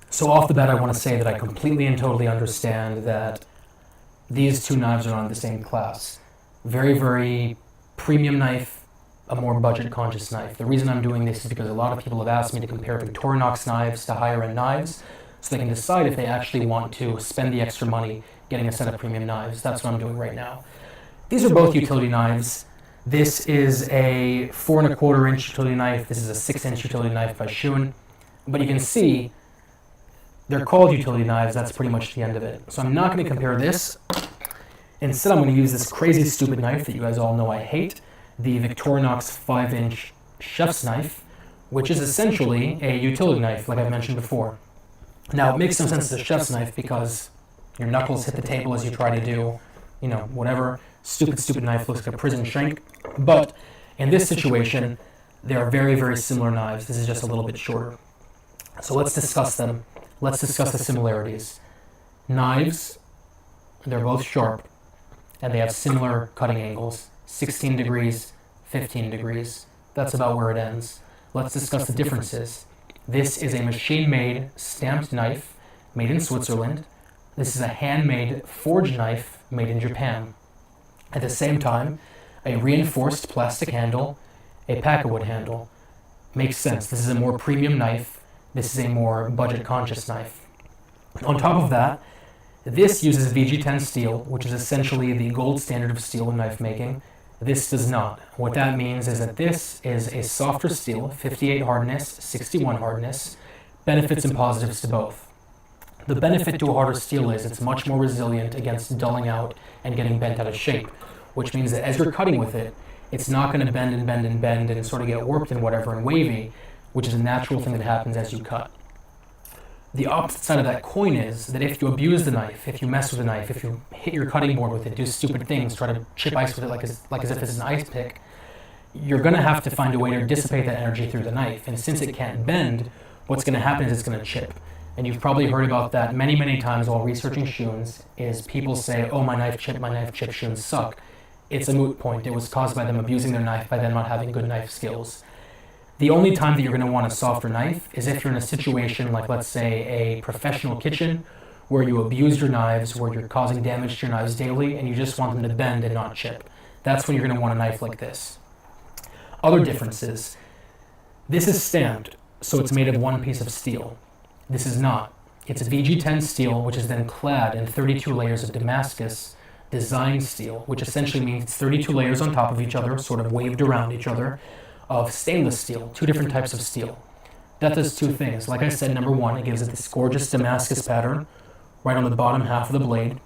So off the bat, I want to say that I completely and totally understand that these two knives are not in the same class. Very, very premium knife, a more budget-conscious knife. The reason I'm doing this is because a lot of people have asked me to compare Victorinox knives to higher-end knives, so they can decide if they actually want to spend the extra money getting a set of premium knives. That's what I'm doing right now. These are both utility knives. This is a 4 1/4 inch utility knife. This is a 6-inch utility knife by Shun. But you can see they're called utility knives. That's pretty much the end of it. So I'm not going to compare this. Instead, I'm going to use this crazy, stupid knife that you guys all know I hate, the Victorinox 5-inch chef's knife, which is essentially a utility knife, like I've mentioned before. Now, it makes some sense as a chef's knife because your knuckles hit the table as you try to do, whatever. Stupid knife looks like a prison shank. But in this situation, they are very, very similar knives. This is just a little bit shorter. So let's discuss them. Let's discuss the similarities. Knives, they're both sharp, and they have similar cutting angles, 16 degrees, 15 degrees. That's about where it ends. Let's discuss the differences. This is a machine-made stamped knife made in Switzerland. This is a handmade forged knife made in Japan. At the same time, a reinforced plastic handle, a pack-a-wood handle. Makes sense. This is a more premium knife. This is a more budget-conscious knife. On top of that, this uses VG10 steel, which is essentially the gold standard of steel in knife making. This does not. What that means is that this is a softer steel, 58 hardness, 61 hardness, benefits and positives to both. The benefit to a harder steel is it's much more resilient against dulling out and getting bent out of shape, which means that as you're cutting with it, it's not going to bend and bend and bend and sort of get warped and whatever and wavy, which is a natural thing that happens as you cut. The opposite side of that coin is that if you abuse the knife, if you mess with the knife, if you hit your cutting board with it, do stupid things, try to chip ice with it like as if it's an ice pick, you're going to have to find a way to dissipate that energy through the knife. And since it can't bend, what's going to happen is it's going to chip. And you've probably heard about that many, many times while researching Shuns, is people say, oh, my knife chipped, Shuns suck. It's a moot point. It was caused by them abusing their knife, by them not having good knife skills. The only time that you're going to want a softer knife is if you're in a situation like, let's say, a professional kitchen where you abuse your knives, where you're causing damage to your knives daily, and you just want them to bend and not chip. That's when you're going to want a knife like this. Other differences. This is stamped, so it's made of one piece of steel. This is not. It's VG10 steel, which is then clad in 32 layers of Damascus design steel, which essentially means it's 32 layers on top of each other, sort of waved around each other, of stainless steel, two different types of steel. That does two things. Like I said, number one, it gives it this gorgeous Damascus pattern right on the bottom half of the blade.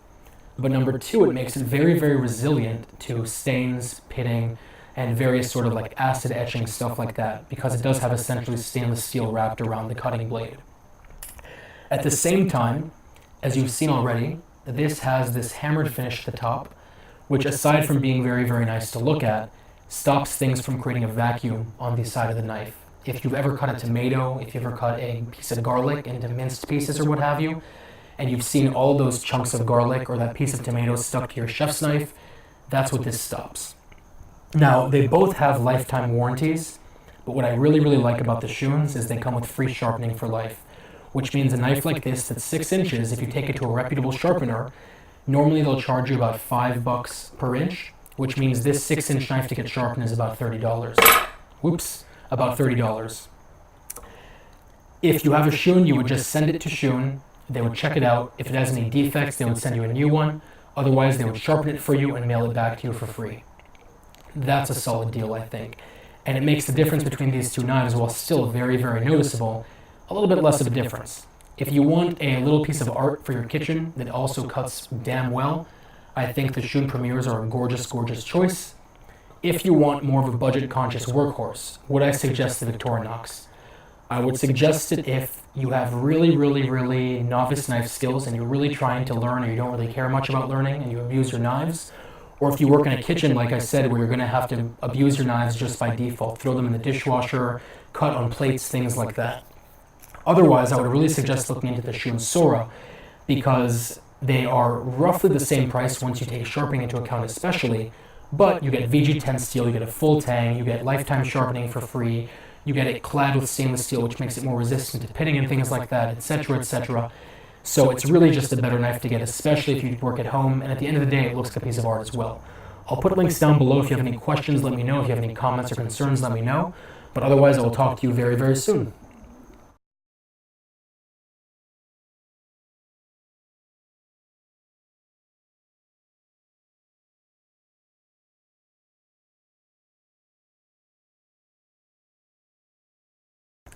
But number two, it makes it very, very resilient to stains, pitting, and various sort of like acid etching, stuff like that, because it does have essentially stainless steel wrapped around the cutting blade. At the same time, as you've seen already, this has this hammered finish at the top, which aside from being very, very nice to look at, stops things from creating a vacuum on the side of the knife. If you've ever cut a tomato, if you've ever cut a piece of garlic into minced pieces or what have you, and you've seen all those chunks of garlic or that piece of tomato stuck to your chef's knife, that's what this stops. Now, they both have lifetime warranties, but what I really, really like about the Shuns is they come with free sharpening for life, which means a knife like this that's 6 inches, if you take it to a reputable sharpener, normally they'll charge you about $5 per inch, which means this 6-inch knife to get sharpened is about $30. Whoops, about $30. If you have a Shun, you would just send it to Shun. They would check it out. If it has any defects, they would send you a new one. Otherwise, they would sharpen it for you and mail it back to you for free. That's a solid deal, I think. And it makes the difference between these two knives, while still very, very noticeable, a little bit less of a difference. If you want a little piece of art for your kitchen that also cuts damn well, I think the Shun Premiers are a gorgeous, gorgeous choice. If you want more of a budget-conscious workhorse, would I suggest the Victorinox? I would suggest it if you have really, really, really novice knife skills and you're really trying to learn or you don't really care much about learning and you abuse your knives, or if you work in a kitchen, like I said, where you're going to have to abuse your knives just by default, throw them in the dishwasher, cut on plates, things like that. Otherwise, I would really suggest looking into the Shun Sora, because they are roughly the same price once you take sharpening into account especially, but you get VG10 steel, you get a full tang, you get lifetime sharpening for free, You get it clad with stainless steel, which makes it more resistant to pitting and things like that, etc., etc. So it's really just a better knife to get, especially if you work at home, and at the end of the day, it looks like a piece of art as well. I'll put links down below. If you have any questions, let me know. If you have any comments or concerns, let me know. But otherwise, I will talk to you very, very soon.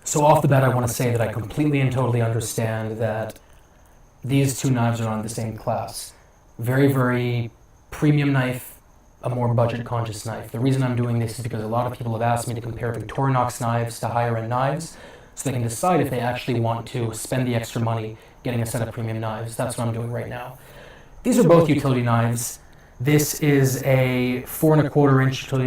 So off the bat, I want to say that I completely and totally understand that these two knives are not in the same class. Very, very premium knife, a more budget-conscious knife. The reason I'm doing this is because a lot of people have asked me to compare Victorinox knives to higher-end knives so they can decide if they actually want to spend the extra money getting a set of premium knives. That's what I'm doing right now. These are both utility knives. This is a 4¼ inch utility